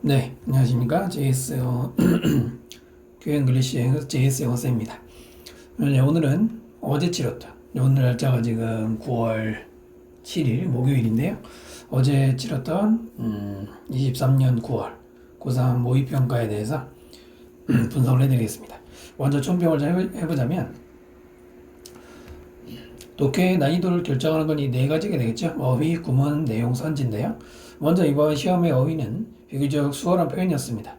네, 안녕하십니까. 교회 잉글리시 JS 영어쌤입니다. 오늘은 어제 치렀던, 오늘 날짜가 지금 9월 7일 목요일인데요. 어제 치렀던 23년 9월 고3 모의평가에 대해서 분석을 해드리겠습니다. 먼저 총평을 좀 해보자면, 독해의 난이도를 결정하는 건 이 네 가지가 되겠죠. 어휘, 구문, 내용, 선지인데요. 먼저 이번 시험의 어휘는 비교적 수월한 표현이었습니다.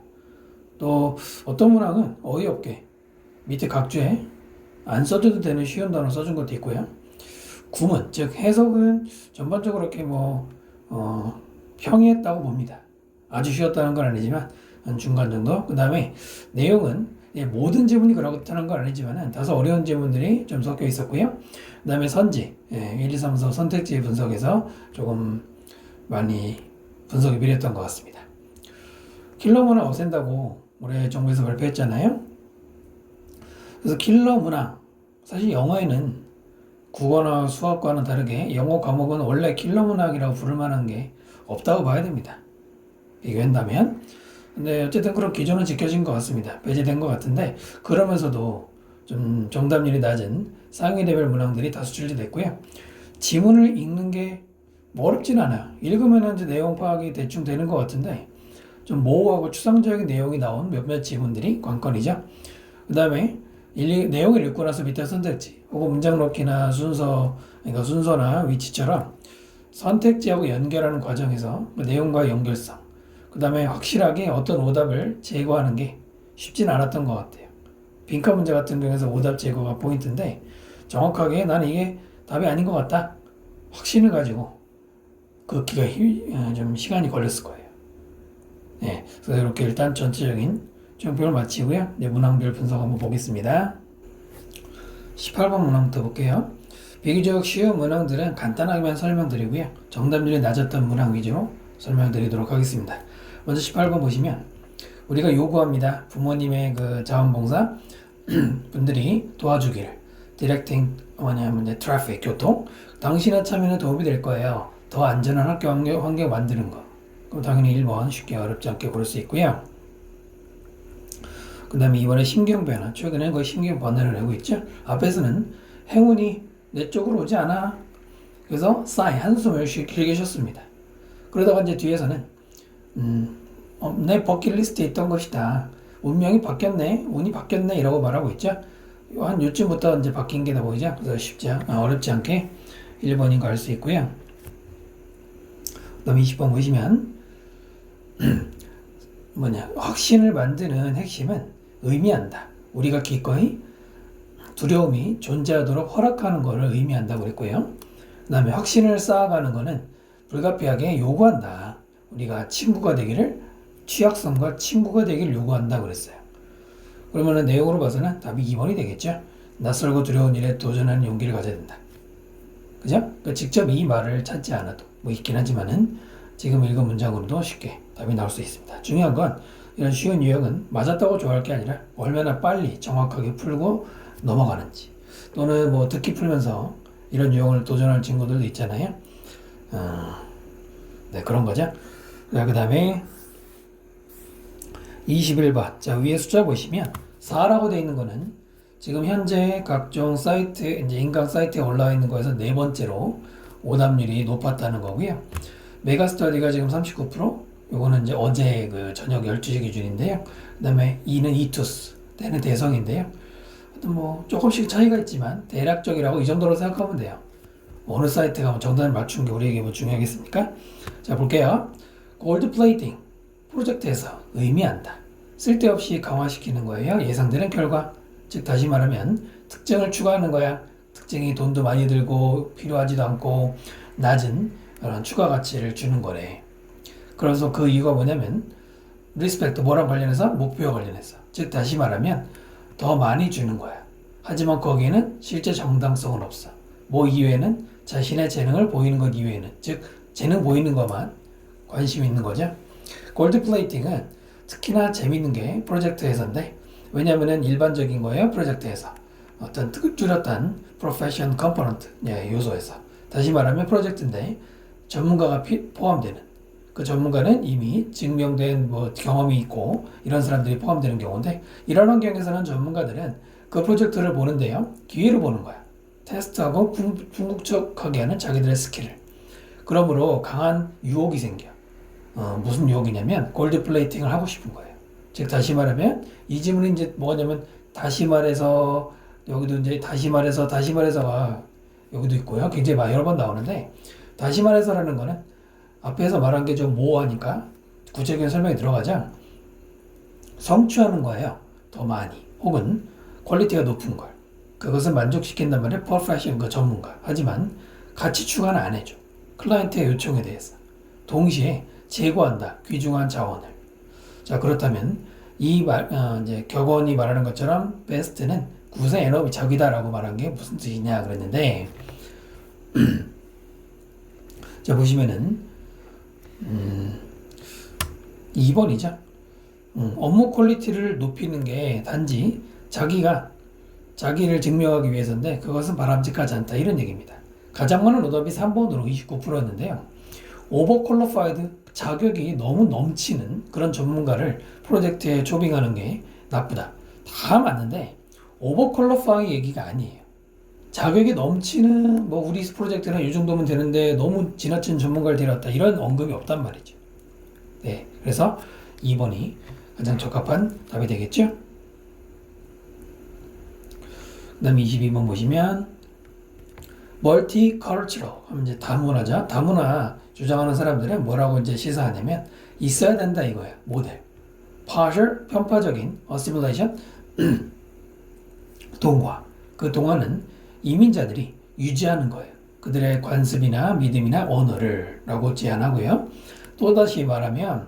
또 어떤 문항은 어이없게 밑에 각주에 안 써줘도 되는 쉬운 단어 써준 것도 있고요. 구문, 즉 해석은 전반적으로 이렇게 평이했다고 봅니다. 아주 쉬웠다는 건 아니지만 한 중간 정도. 그 다음에 내용은 모든 지문이 그렇다는 건 아니지만 다소 어려운 지문들이 좀 섞여 있었고요. 그 다음에 선지, 1, 2, 3, 4 선택지 분석에서 조금 많이 분석이 필요했던 것 같습니다. 킬러 문항 없앤다고 올해 정부에서 발표했잖아요. 그래서 킬러 문항, 사실 영어에는 국어나 수학과는 다르게 영어 과목은 원래 킬러 문항이라고 부를 만한 게 없다고 봐야 됩니다. 비교한다면. 근데 어쨌든 그런 기준은 지켜진 것 같습니다. 배제된 것 같은데, 그러면서도 좀 정답률이 낮은 상위 레벨 문항들이 다수 출제됐고요. 지문을 읽는 게 어렵진 않아요. 읽으면 이제 내용 파악이 대충 되는 것 같은데, 좀 모호하고 추상적인 내용이 나온 몇몇 지문들이 관건이죠. 그 다음에 내용을 읽고 나서 밑에 선택지, 혹은 문장 넣기나 그러니까 순서나 위치처럼 선택지하고 연결하는 과정에서 그 내용과 연결성, 그 다음에 확실하게 어떤 오답을 제거하는 게 쉽진 않았던 것 같아요. 빈칸 문제 같은 경우에서 오답 제거가 포인트인데, 정확하게 나는 이게 답이 아닌 것 같다, 확신을 가지고 긋기가 좀 시간이 걸렸을 거예요. 네, 그래서 이렇게 일단 전체적인 총평을 마치고요. 네, 문항별 분석 한번 보겠습니다. 18번 문항부터 볼게요. 비교적 쉬운 문항들은 간단하게만 설명드리고요. 정답률이 낮았던 문항 위주로 설명드리도록 하겠습니다. 먼저 18번 보시면, 우리가 요구합니다. 부모님의 그 자원봉사 분들이 도와주기를. 디렉팅 뭐냐면 이제 트래픽, 교통. 당신의 참여는 도움이 될 거예요. 더 안전한 학교 환경 만드는 거. 그럼 당연히 1번 쉽게 어렵지 않게 고를 수 있고요. 그 다음에 이번에 신경 변화. 최근에 거의 신경 변화를 하고 있죠. 앞에서는 행운이 내 쪽으로 오지 않아. 그래서 sigh, 한숨을 길게 쉬었습니다. 그러다가 이제 뒤에서는 내 버킷리스트에 있던 것이다. 운명이 바뀌었네. 운이 바뀌었네. 이라고 말하고 있죠. 한 요쯤부터 이제 바뀐 게 다 보이죠. 그래서 어렵지 않게 1번인 거 알 수 있고요. 그 다음에 20번 보시면, 확신을 만드는 핵심은 의미한다. 우리가 기꺼이 두려움이 존재하도록 허락하는 것을 의미한다고 그랬고요. 그 다음에 확신을 쌓아가는 것은 불가피하게 요구한다. 우리가 친구가 되기를, 취약성과 친구가 되기를 요구한다 그랬어요. 그러면은 내용으로 봐서는 답이 2번이 되겠죠. 낯설고 두려운 일에 도전하는 용기를 가져야 된다. 그죠? 그러니까 직접 이 말을 찾지 않아도 있긴 하지만은 지금 읽은 문장으로도 쉽게 답이 나올 수 있습니다. 중요한 건 이런 쉬운 유형은 맞았다고 좋아할 게 아니라 얼마나 빨리 정확하게 풀고 넘어가는지, 또는 듣기 풀면서 이런 유형을 도전할 친구들도 있잖아요. 네, 그런 거죠. 그 다음에 21번. 자, 위에 숫자 보시면 4라고 되어 있는 거는 지금 현재 각종 사이트, 이제 인강 사이트에 올라와 있는 거에서 네 번째로 오답률이 높았다는 거고요. 메가스터디가 지금 39%, 요거는 이제 어제 그 저녁 12시 기준인데요. 그 다음에 2는 이투스, 때는 대성인데요. 조금씩 차이가 있지만 대략적이라고 이 정도로 생각하면 돼요. 어느 사이트가 정답을 맞춘 게 우리에게 중요하겠습니까? 자, 볼게요. 골드 플레이팅, 프로젝트에서 의미한다. 쓸데없이 강화시키는 거예요. 예상되는 결과. 즉 다시 말하면 특징을 추가하는 거야. 특징이 돈도 많이 들고 필요하지도 않고 낮은 그런 추가 가치를 주는 거래. 그래서 그 이유가 뭐냐면 리스펙트, 뭐랑 관련해서? 목표와 관련해서. 즉 다시 말하면 더 많이 주는 거야. 하지만 거기에는 실제 정당성은 없어. 이외에는 자신의 재능을 보이는 것 이외에는, 즉 재능 보이는 것만 관심 있는 거죠. 골드 플레이팅은 특히나 재밌는 게 프로젝트에서인데, 왜냐면은 일반적인 거예요. 프로젝트에서 어떤 뚜렷한 프로페션 컴포넌트 요소에서. 다시 말하면 프로젝트인데 전문가가 포함되는 그 전문가는 이미 증명된 뭐 경험이 있고 이런 사람들이 포함되는 경우인데 이런 환경에서는 전문가들은 그 프로젝트를 보는데요. 기회를 보는 거야. 테스트하고 궁극적하게 하는 자기들의 스킬을. 그러므로 강한 유혹이 생겨. 무슨 유혹이냐면 골드 플레이팅을 하고 싶은 거예요. 즉 다시 말하면 이 질문이 이제 뭐냐면 다시 말해서 여기도 이제 다시 말해서가 여기도 있고요. 굉장히 여러 번 나오는데 다시 말해서라는 거는 앞에서 말한 게 좀 모호하니까 구체적인 설명이 들어가자 성취하는 거예요. 더 많이 혹은 퀄리티가 높은 걸 그것을 만족시킨단 말이에요. 프로페셔널 그 전문가. 하지만 가치 추가는 안 해줘. 클라이언트의 요청에 대해서 동시에 제고한다. 귀중한 자원을. 자 그렇다면 이제 격언이 말하는 것처럼 베스트는 구세 에너비 적이다라고 말한 게 무슨 뜻이냐 그랬는데 자 보시면은 2번이죠. 업무 퀄리티를 높이는 게 단지 자기를 증명하기 위해서인데 그것은 바람직하지 않다 이런 얘기입니다. 가장 많은 오답이 3번으로 29%였는데요. 오버퀄리파이드 자격이 너무 넘치는 그런 전문가를 프로젝트에 초빙하는 게 나쁘다. 다 맞는데 오버퀄리파이 얘기가 아니에요. 자격이 넘치는 뭐 우리 프로젝트는 이 정도면 되는데 너무 지나친 전문가를 데려왔다 이런 언급이 없단 말이죠. 네, 그래서 2번이 가장 적합한 답이 되겠죠. 그 다음에 22번 보시면 멀티컬처럴 하면 이제 다문화자. 다문화 주장하는 사람들은 뭐라고 이제 시사하냐면 있어야 된다 이거야. 모델. partial 편파적인 assimilation 동화. 그 동화는 이민자들이 유지하는 거예요. 그들의 관습이나 믿음이나 언어를 라고 제안하고요. 또다시 말하면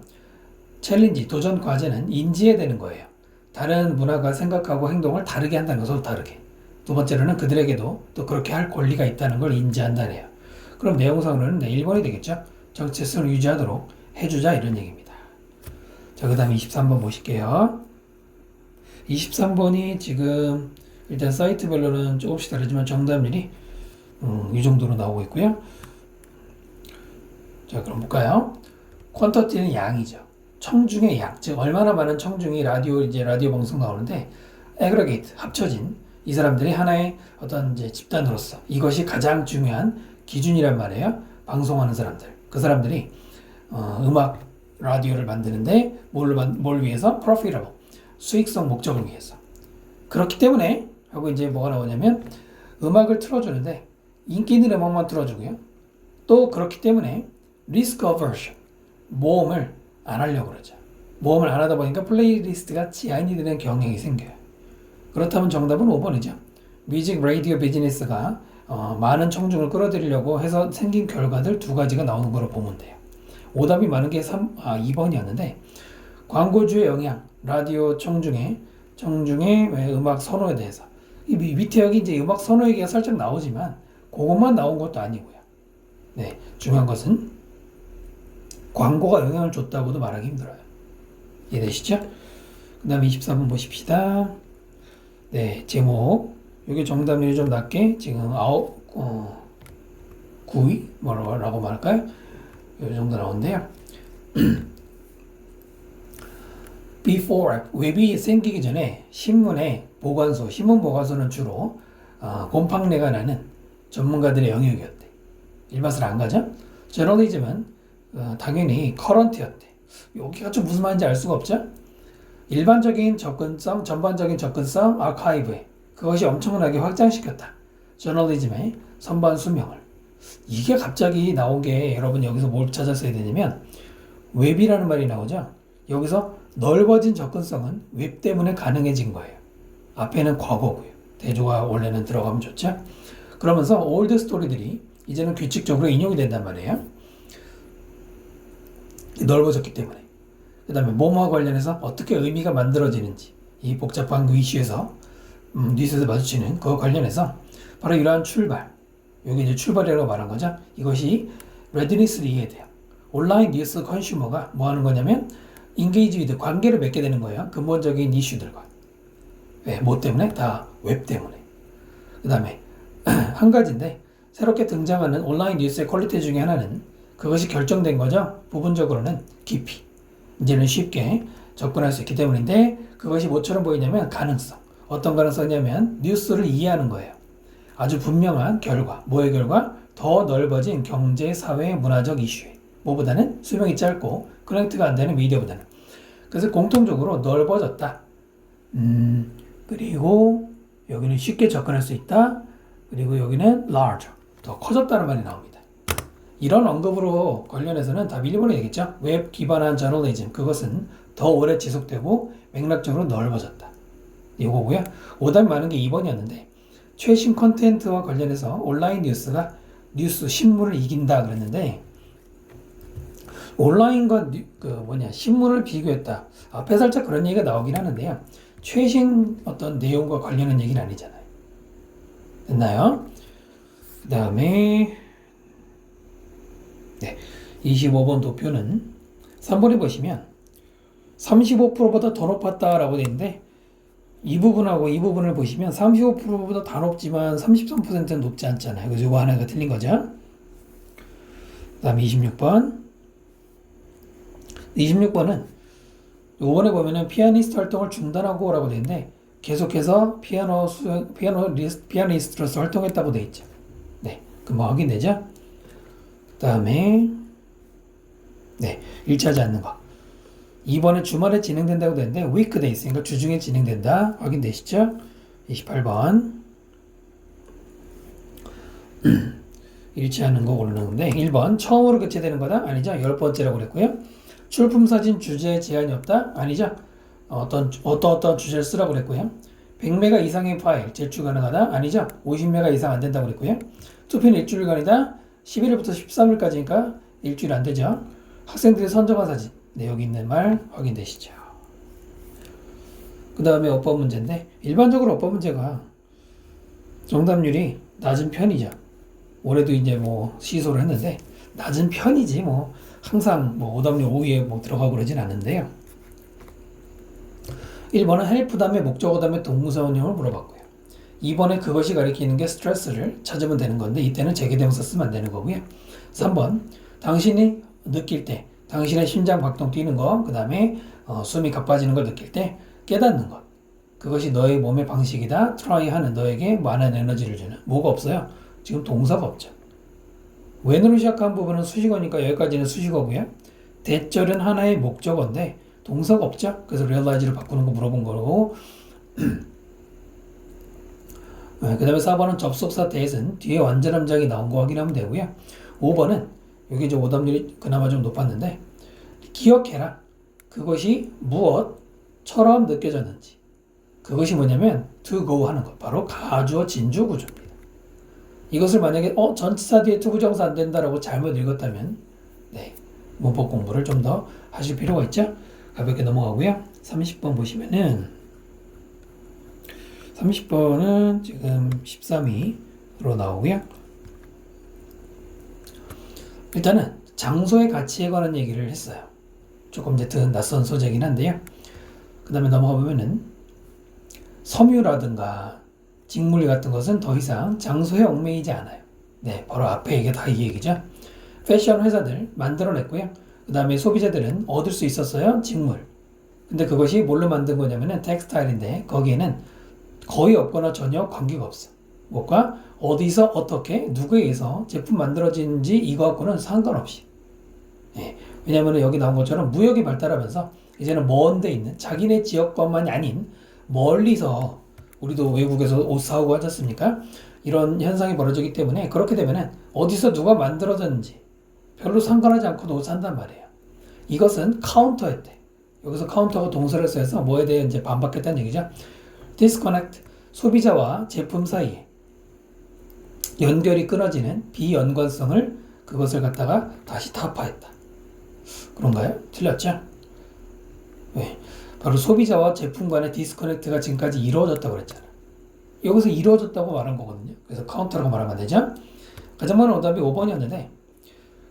챌린지, 도전 과제는 인지해야 되는 거예요. 다른 문화가 생각하고 행동을 다르게 한다는 거, 서로 다르게. 두 번째로는 그들에게도 또 그렇게 할 권리가 있다는 걸 인지한다네요. 그럼 내용상으로는 1번이 되겠죠. 정체성을 유지하도록 해주자 이런 얘기입니다. 자, 그 다음에 23번 보실게요. 23번이 지금 일단 사이트별로는 조금씩 다르지만 정답률이 이 정도로 나오고 있고요. 자, 그럼 볼까요? 퀀터티는 양이죠. 청중의 양, 즉 얼마나 많은 청중이 라디오 방송 나오는데 애그레게이트 합쳐진 이 사람들이 하나의 어떤 이제 집단으로서 이것이 가장 중요한 기준이란 말이에요. 방송하는 사람들, 그 사람들이 음악 라디오를 만드는데 뭘 위해서? profitable, 수익성 목적을 위해서. 그렇기 때문에 하고 이제 뭐가 나오냐면 음악을 틀어주는데 인기 있는 음악만 틀어주고요. 또 그렇기 때문에 risk aversion, 모험을 안 하려고 그러죠. 모험을 안 하다 보니까 플레이리스트가 제한이 되는 경향이 생겨요. 그렇다면 정답은 5번이죠. 뮤직 라디오 비즈니스가 많은 청중을 끌어들이려고 해서 생긴 결과들 두 가지가 나오는 거로 보면 돼요. 오답이 많은 게 2번이었는데 광고주의 영향, 라디오 청중의 음악 선호에 대해서 이 밑에 여기 이제 음악 선호 얘기가 살짝 나오지만 그것만 나온 것도 아니고요. 네, 중요한 것은 광고가 영향을 줬다고도 말하기 힘들어요. 이해되시죠? 그 다음에 23번 보십시다. 네, 제목. 이게 정답률이 좀 낮게 지금 9위? 뭐라고 말할까요? 이 정도 나오는데요. Before 웹이 생기기 전에 신문 보관소는 주로 곰팡내가 나는 전문가들의 영역이었대. 일맛을 안 가죠? 저널리즘은 당연히 커런트였대. 여기가 좀 무슨 말인지 알 수가 없죠? 전반적인 접근성, 아카이브에 그것이 엄청나게 확장시켰다. 저널리즘의 선반 수명을. 이게 갑자기 나온 게 여러분 여기서 뭘 찾았어야 되냐면 웹이라는 말이 나오죠. 여기서 넓어진 접근성은 웹 때문에 가능해진 거예요. 앞에는 과거고요. 대조가 원래는 들어가면 좋죠. 그러면서 올드 스토리들이 이제는 규칙적으로 인용이 된단 말이에요. 넓어졌기 때문에. 그 다음에 뭐뭐와 관련해서 어떻게 의미가 만들어지는지 이 복잡한 그 이슈에서 뉴스에서 마주치는 그와 관련해서 바로 이러한 여기 이제 출발이라고 말한 거죠. 이것이 레디니스를 이해돼요. 온라인 뉴스 컨슈머가 뭐 하는 거냐면 인게이지 위드 관계를 맺게 되는 거예요. 근본적인 이슈들과. 왜? 뭐 때문에? 다 웹 때문에. 그 다음에 한 가지인데 새롭게 등장하는 온라인 뉴스의 퀄리티 중에 하나는 그것이 결정된 거죠. 부분적으로는 깊이. 이제는 쉽게 접근할 수 있기 때문인데 그것이 뭐처럼 보이냐면 가능성. 어떤 가능성이냐면 뉴스를 이해하는 거예요. 아주 분명한 결과. 뭐의 결과? 더 넓어진 경제, 사회, 문화적 이슈에. 뭐보다는 수명이 짧고 커넥트가 안 되는 미디어보다는. 그래서 공통적으로 넓어졌다. 그리고 여기는 쉽게 접근할 수 있다. 그리고 여기는 large. 더 커졌다는 말이 나옵니다. 이런 언급으로 관련해서는 다 밀리버리 되겠죠. 웹 기반한 저널리즘. 그것은 더 오래 지속되고 맥락적으로 넓어졌다. 이거고요. 오답이 많은 게 2번이었는데 최신 컨텐츠와 관련해서 온라인 뉴스가 뉴스 신문을 이긴다 그랬는데 온라인과 신문을 비교했다. 앞에 살짝 그런 얘기가 나오긴 하는데요. 최신 어떤 내용과 관련한 얘기는 아니잖아요. 됐나요? 그 다음에 25번 도표는 3번에 보시면 35%보다 더 높았다라고 되어 있는데 이 부분하고 이 부분을 보시면 35%보다 다 높지만 33%는 높지 않잖아요. 그래서 이거 하나가 틀린 거죠. 그 다음에 26번은 요번에 보면은 피아니스트 활동을 중단하고 라고 되어 있는데 계속해서 피아니스트로서 활동했다고 되어 있죠. 네, 금방 확인되죠? 그 다음에 1차하지 않는 거. 이번에 주말에 진행된다고 되는데 weekdays, 그러니까 주중에 진행된다. 확인되시죠? 28번. 일치하는 거 고르는데 1번 처음으로 교체되는 거다? 아니죠. 10번째라고 그랬고요. 출품 사진 주제에 제한이 없다? 아니죠. 어떤 주제를 쓰라고 그랬고요. 100메가 이상의 파일 제출 가능하다? 아니죠. 50메가 이상 안 된다고 그랬고요. 투표는 일주일간이다? 11일부터 13일까지니까 일주일 안 되죠. 학생들이 선정한 사진. 네, 여기 있는 말 확인되시죠. 그 다음에 어법 문제인데 일반적으로 어법 문제가 정답률이 낮은 편이죠. 올해도 이제 시소를 했는데 낮은 편이지 항상 오답률 5위에 들어가고 그러진 않는데요. 1번은 헬프 다음에 목적어 다음에 동사 원형을 물어봤고요. 2번에 그것이 가리키는 게 스트레스를 찾으면 되는 건데 이때는 재개대명사 쓰면 안 되는 거고요. 3번 당신이 느낄 때 당신의 심장 박동 뛰는 거, 그 다음에 숨이 가빠지는 걸 느낄 때 깨닫는 것. 그것이 너의 몸의 방식이다. 트라이 하는 너에게 많은 에너지를 주는. 뭐가 없어요? 지금 동사가 없죠. when으로 시작한 부분은 수식어니까 여기까지는 수식어고요. 대절은 하나의 목적어인데 동사가 없죠. 그래서 realize를 바꾸는 거 물어본 거고 그 다음에 4번은 접속사 대신 뒤에 완전 함장이 나온 거 확인하면 되고요. 5번은 여기 이제 오답률이 그나마 좀 높았는데 기억해라. 그것이 무엇처럼 느껴졌는지. 그것이 뭐냐면 to go 하는 것. 바로 가주어 진주 구조입니다. 이것을 만약에 전치사 뒤에 투부정사 안 된다라고 잘못 읽었다면 문법 공부를 좀 더 하실 필요가 있죠. 가볍게 넘어가고요. 30번 보시면은 30번은 지금 13위로 나오고요. 일단은 장소의 가치에 관한 얘기를 했어요. 조금 이제 낯선 소재이긴 한데요. 그 다음에 넘어가 보면은 섬유라든가 직물 같은 것은 더 이상 장소에 얽매이지 않아요. 네, 바로 앞에 이게 다 이 얘기죠. 패션 회사들 만들어냈고요. 그 다음에 소비자들은 얻을 수 있었어요. 직물. 근데 그것이 뭘로 만든 거냐면은 텍스타일인데 거기에는 거의 없거나 전혀 관계가 없어. 뭐가 어디서 어떻게 누구에 의해서 제품 만들어진지 이거 갖고는 상관없이. 왜냐하면 여기 나온 것처럼 무역이 발달하면서 이제는 먼 데 있는 자기네 지역권만이 아닌 멀리서 우리도 외국에서 옷 사오고 하지 않습니까? 이런 현상이 벌어지기 때문에 그렇게 되면은 어디서 누가 만들어졌는지 별로 상관하지 않고도 옷 산단 말이에요. 이것은 카운터였대. 여기서 카운터가 동사를 써서 뭐에 대해 이제 반박했다는 얘기죠. disconnect, 소비자와 제품 사이에 연결이 끊어지는 비연관성을 그것을 갖다가 다시 타파했다. 그런가요? 틀렸죠? 왜? 바로 소비자와 제품 간의 디스커넥트가 지금까지 이루어졌다고 그랬잖아. 여기서 이루어졌다고 말한 거거든요. 그래서 카운터라고 말하면 안 되죠? 가장 많은 오답이 5번이었는데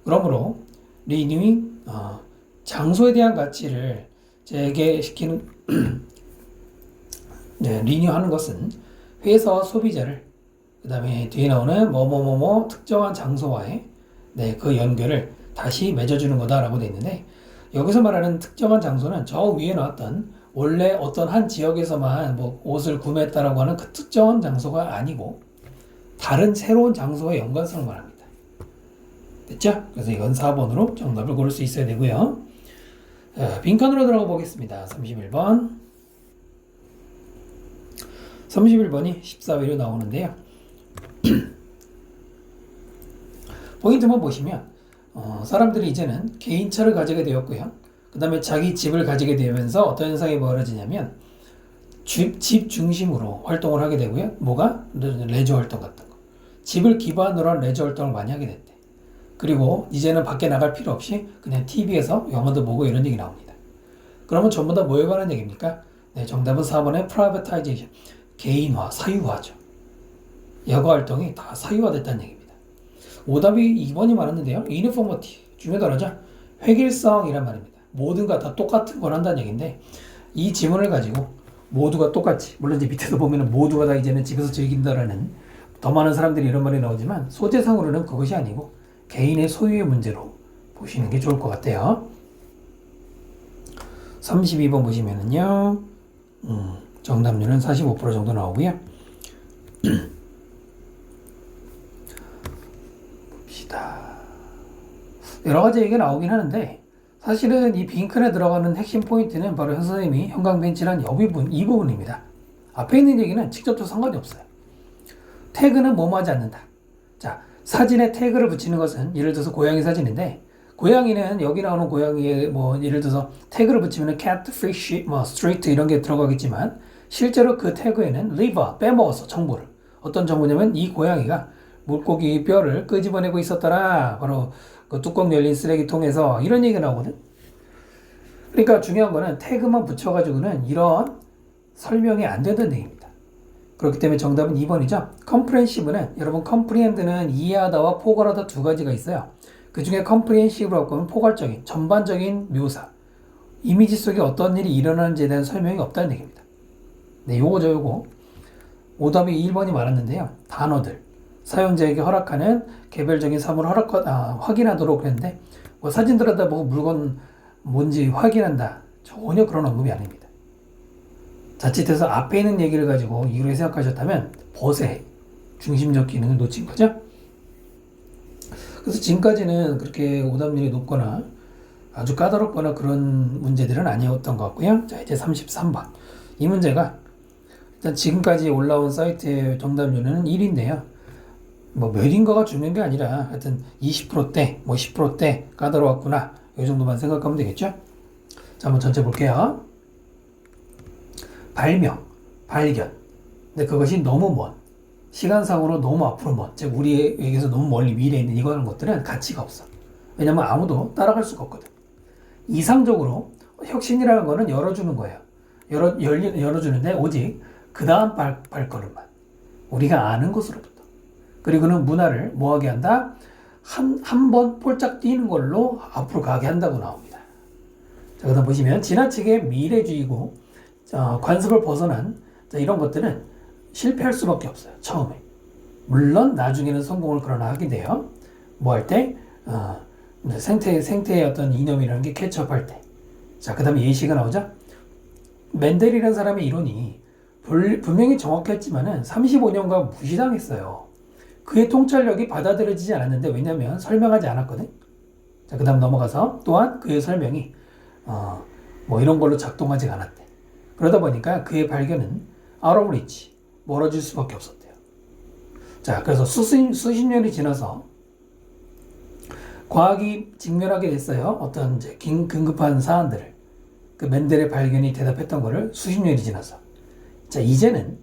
그러므로 리뉴잉, 장소에 대한 가치를 재개시키는 리뉴하는 것은 회사와 소비자를 그 다음에 뒤에 나오는 뭐뭐뭐뭐 특정한 장소와의 그 연결을 다시 맺어주는 거다라고 돼 있는데 여기서 말하는 특정한 장소는 저 위에 나왔던 원래 어떤 한 지역에서만 뭐 옷을 구매했다라고 하는 그 특정한 장소가 아니고 다른 새로운 장소와 연관성을 말합니다. 됐죠? 그래서 이건 4번으로 정답을 고를 수 있어야 되고요. 자, 빈칸으로 들어가 보겠습니다. 31번. 31번이 14위로 나오는데요. 포인트만 보시면 사람들이 이제는 개인차를 가지게 되었고요. 그 다음에 자기 집을 가지게 되면서 어떤 현상이 벌어지냐면 집 중심으로 활동을 하게 되고요. 뭐가? 레저 활동 같은 거. 집을 기반으로 한 레저 활동을 많이 하게 됐대. 그리고 이제는 밖에 나갈 필요 없이 그냥 TV에서 영화도 보고 이런 얘기 나옵니다. 그러면 전부 다 뭐에 관한 얘기입니까? 네, 정답은 4번의 privatization. 개인화, 사유화죠. 여가 활동이 다 사유화됐다는 얘기입니다. 오답이 2번이 많았는데요. uniformity, 중요하죠. 획일성이란 말입니다. 모든가 다 똑같은 걸 한다는 얘기인데 이 지문을 가지고 모두가 똑같이, 물론 이제 밑에서 보면은 모두가 다 이제는 집에서 즐긴다라는 더 많은 사람들이 이런 말이 나오지만 소재상으로는 그것이 아니고 개인의 소유의 문제로 보시는 게 좋을 것 같아요. 32번 보시면은요. 정답률은 45% 정도 나오고요. 봅시다. 여러 가지 얘기가 나오긴 하는데 사실은 이 빈칸에 들어가는 핵심 포인트는 바로 현 선생님이 형광벤치란 이 부분입니다. 앞에 있는 얘기는 직접적 상관이 없어요. 태그는 뭐뭐 하지 않는다. 자, 사진에 태그를 붙이는 것은 예를 들어서 고양이 사진인데 고양이는 여기 나오는 고양이에 뭐 예를 들어서 태그를 붙이면 cat, fish, 뭐 street 이런 게 들어가겠지만 실제로 그 태그에는 liver, 빼먹었어 정보를. 어떤 정보냐면 이 고양이가 물고기 뼈를 끄집어내고 있었더라. 바로 그 뚜껑 열린 쓰레기통에서 이런 얘기가 나오거든. 그러니까 중요한 거는 태그만 붙여가지고는 이런 설명이 안 된다는 얘기입니다. 그렇기 때문에 정답은 2번이죠. comprehensive는 여러분 comprehend는 이해하다와 포괄하다 두 가지가 있어요. 그 중에 comprehensive라고 하면 포괄적인, 전반적인 묘사. 이미지 속에 어떤 일이 일어나는지에 대한 설명이 없다는 얘기입니다. 네, 요거. 오답이 1번이 많았는데요. 단어들. 사용자에게 허락하는 개별적인 사물을 확인하도록 그랬는데 뭐 사진 들여다보고 물건 뭔지 확인한다. 전혀 그런 언급이 아닙니다. 자칫해서 앞에 있는 얘기를 가지고 이렇게 생각하셨다면 벗의 중심적 기능을 놓친 거죠. 그래서 지금까지는 그렇게 오답률이 높거나 아주 까다롭거나 그런 문제들은 아니었던 것 같고요. 자, 이제 33번. 이 문제가 일단 지금까지 올라온 사이트의 정답률은 1인데요. 뭐 몇인가가 중요한 게 아니라 하여튼 20%대, 뭐 10%대 까다로웠구나. 이 정도만 생각하면 되겠죠? 자, 한번 전체 볼게요. 발명, 발견. 근데 그것이 너무 먼, 시간상으로 너무 앞으로 먼, 즉 우리에게서 너무 멀리 미래에 있는 이거는 것들은 가치가 없어. 왜냐면 아무도 따라갈 수가 없거든. 이상적으로 혁신이라는 거는 열어주는 거예요. 열어주는데 오직 그 다음 발걸음만. 우리가 아는 것으로부터. 그리고는 문화를 뭐하게 한다? 한 번 폴짝 뛰는 걸로 앞으로 가게 한다고 나옵니다. 자, 그다음 보시면 지나치게 미래주의고 관습을 벗어난 이런 것들은 실패할 수밖에 없어요. 처음에. 물론 나중에는 성공을 그러나 하게 돼요. 뭐 할 때? 생태의 어떤 이념이라는 게 캐치업할 때. 자, 그 다음에 예시가 나오죠. 멘델이라는 사람의 이론이 분명히 정확했지만은 35년간 무시당했어요. 그의 통찰력이 받아들여지지 않았는데 왜냐면 설명하지 않았거든. 자, 그 다음 넘어가서 또한 그의 설명이 뭐 이런 걸로 작동하지 않았대. 그러다 보니까 그의 발견은 out of reach, 멀어질 수밖에 없었대요. 자, 그래서 수십 년이 지나서 과학이 직면하게 됐어요. 어떤 이제 긴급한 사안들을. 그 멘델의 발견이 대답했던 거를 수십 년이 지나서. 자, 이제는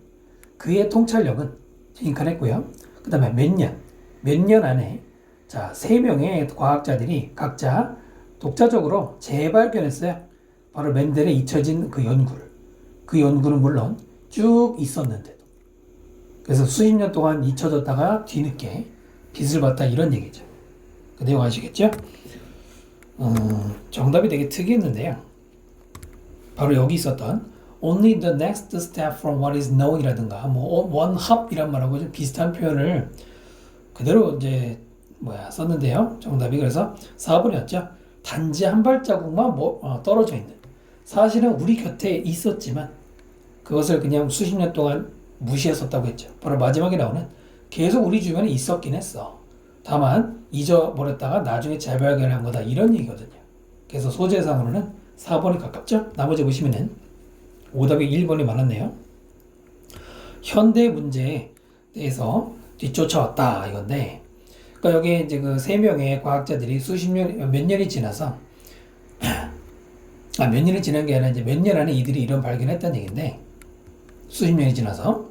그의 통찰력은 빈칸했고요. 그 다음에 몇 년 안에 자, 3명의 과학자들이 각자 독자적으로 재발견했어요. 바로 멘델의 잊혀진 그 연구를. 그 연구는 물론 쭉 있었는데도. 그래서 수십 년 동안 잊혀졌다가 뒤늦게 빛을 봤다 이런 얘기죠. 그 내용 아시겠죠? 정답이 되게 특이했는데요. 바로 여기 있었던 only the next step from what is known이라든가 뭐 one hop 이란 말하고 좀 비슷한 표현을 그대로 이제 썼는데요. 정답이 그래서 4번이었죠. 단지 한 발자국만 떨어져 있는. 사실은 우리 곁에 있었지만 그것을 그냥 수십 년 동안 무시했었다고 했죠. 바로 마지막에 나오는 계속 우리 주변에 있었긴 했어. 다만 잊어버렸다가 나중에 재발견한 거다. 이런 얘기거든요. 그래서 소재상으로는 4번이 가깝죠. 나머지 보시면은 오답이 1번이 많았네요. 현대 문제에 대해서 뒤쫓아왔다 이건데, 그러니까 여기 이제 그 세 명의 과학자들이 몇 년이 지나서 몇 년이 지난 게 아니라 이제 몇 년 안에 이들이 이런 발견했다는 얘기인데, 수십 년이 지나서.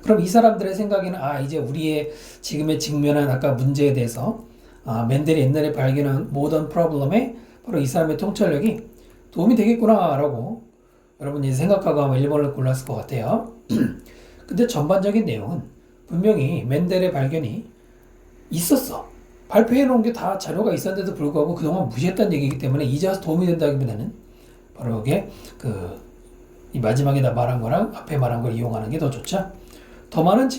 그럼 이 사람들의 생각에는 이제 우리의 지금의 직면한 아까 문제에 대해서 맨델이 옛날에 발견한 모던 프로블럼에 바로 이 사람의 통찰력이 도움이 되겠구나라고 여러분이 생각하고 아마 1번을 골랐을 것 같아요. 근데 전반적인 내용은 분명히 맨델의 발견이 있었어. 발표해 놓은 게 다 자료가 있었는데도 불구하고 그동안 무시했다는 얘기이기 때문에 이제 와서 도움이 된다기보다는 바로 이게 이 마지막에다 말한 거랑 앞에 말한 걸 이용하는 게 더 좋죠. 더 많은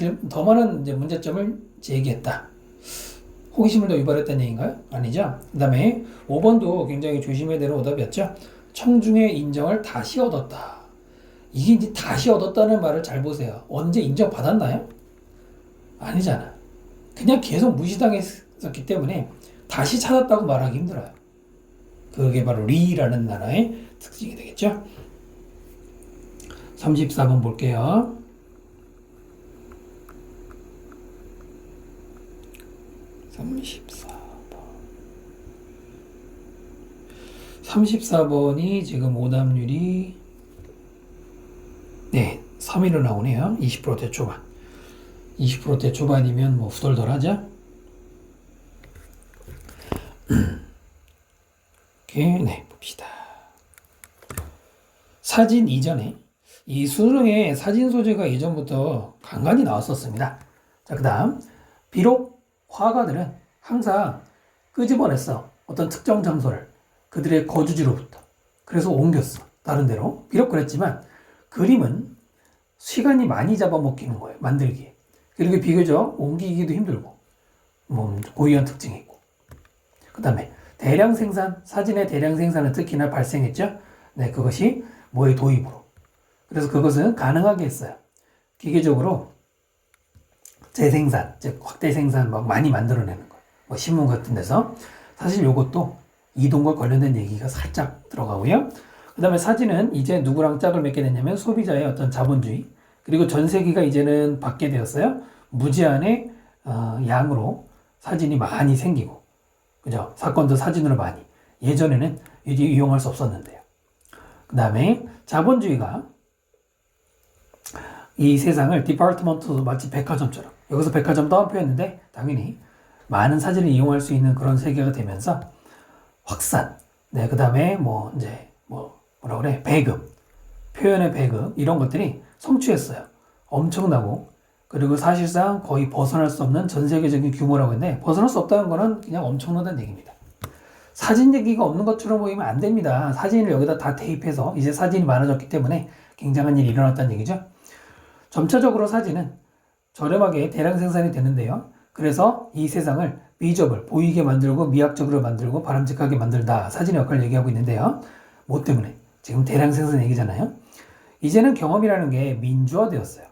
이제 문제점을 제기했다. 호기심을 더 유발했다는 얘기인가요? 아니죠. 그 다음에 5번도 굉장히 조심해야 되는 오답이었죠. 청중의 인정을 다시 얻었다. 이게 이제 다시 얻었다는 말을 잘 보세요. 언제 인정받았나요? 아니잖아. 그냥 계속 무시당했었기 때문에 다시 찾았다고 말하기 힘들어요. 그게 바로 리라는 나라의 특징이 되겠죠. 34번 볼게요. 34번이 지금 오답률이 3위로 나오네요. 20%대 초반. 20%대 초반이면 후덜덜하죠? 오케이, 봅시다. 사진 이전에 이 수능에 사진 소재가 예전부터 간간히 나왔었습니다. 자, 그 다음 비록 화가들은 항상 끄집어냈어. 어떤 특정 장소를 그들의 거주지로부터. 그래서 옮겼어. 다른 데로. 비록 그랬지만 그림은 시간이 많이 잡아먹히는 거예요. 만들기에. 그리고 비교적 옮기기도 힘들고 고유한 특징이 있고. 그 다음에 대량 생산, 사진의 대량 생산은 특히나 발생했죠. 그것이 뭐의 도입으로. 그래서 그것은 가능하게 했어요. 기계적으로 재생산, 즉 확대 생산 많이 만들어내는 거. 신문 같은 데서. 사실 이것도 이동과 관련된 얘기가 살짝 들어가고요. 그 다음에 사진은 이제 누구랑 짝을 맺게 됐냐면 소비자의 어떤 자본주의, 그리고 전세기가 이제는 받게 되었어요. 무제한의 양으로 사진이 많이 생기고, 그죠? 사건도 사진으로 많이. 예전에는 이용할 수 없었는데요. 그 다음에 자본주의가 이 세상을 디파트먼트도 마치 백화점처럼, 여기서 백화점 따옴표였는데 당연히 많은 사진을 이용할 수 있는 그런 세계가 되면서 확산, 그 다음에 배급, 표현의 배급, 이런 것들이 성취했어요. 엄청나고, 그리고 사실상 거의 벗어날 수 없는 전 세계적인 규모라고 했는데, 벗어날 수 없다는 거는 그냥 엄청나다는 얘기입니다. 사진 얘기가 없는 것처럼 보이면 안 됩니다. 사진을 여기다 다 대입해서 이제 사진이 많아졌기 때문에 굉장한 일이 일어났다는 얘기죠. 점차적으로 사진은 저렴하게 대량 생산이 되는데요. 그래서 이 세상을 비저블, 보이게 만들고 미학적으로 만들고 바람직하게 만들다. 사진의 역할을 얘기하고 있는데요. 뭐 때문에? 지금 대량 생산 얘기잖아요. 이제는 경험이라는 게 민주화되었어요.